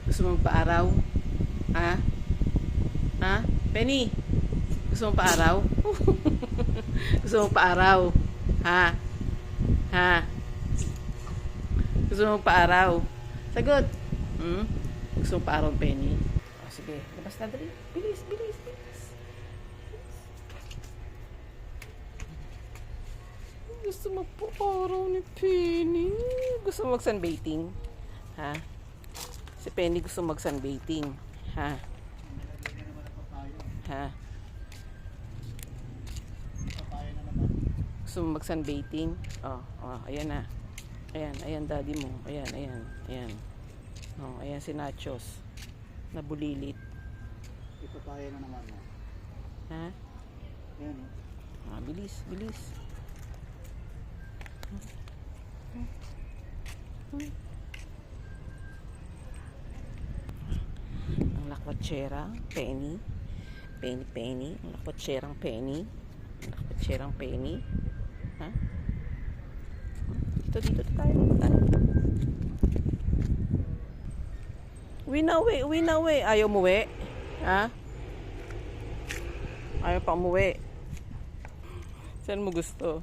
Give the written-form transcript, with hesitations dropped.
Gusto mong paaraw? Ha? Ha? Penny? Gusto mong paaraw? Gusto mong paaraw? Ha? Ha? Gusto mong paaraw? Sagot! Hmm? Gusto mong paaraw, Penny? O, sige. Labas na, dali. Bilis, bilis, bilis. Gusto mo po araw ni Penny? Gusto mo mag-sunbathing? Ha? Si Penny gusto mag-sunbathing. Ha? Ha? Gusto mo mag-sunbathing? Oh, oh, ayan na. Ayan, ayan daddy mo. Ayan, ayan, ayan. Oh, ayan si Nachos. Nabulilit. Ipapaya na naman mo. Ha? Ayan o. Ah, bilis, bilis. Ang lakwatsera, Penny. Penny, Penny. Ang lakwatserang Penny. Ang lakwatserang Penny. Ha? Dito tayo. Uwi na, uwi. Uwi na, uwi. Ayaw umuwi? Ha? Ayaw pa umuwi. Saan mo gusto?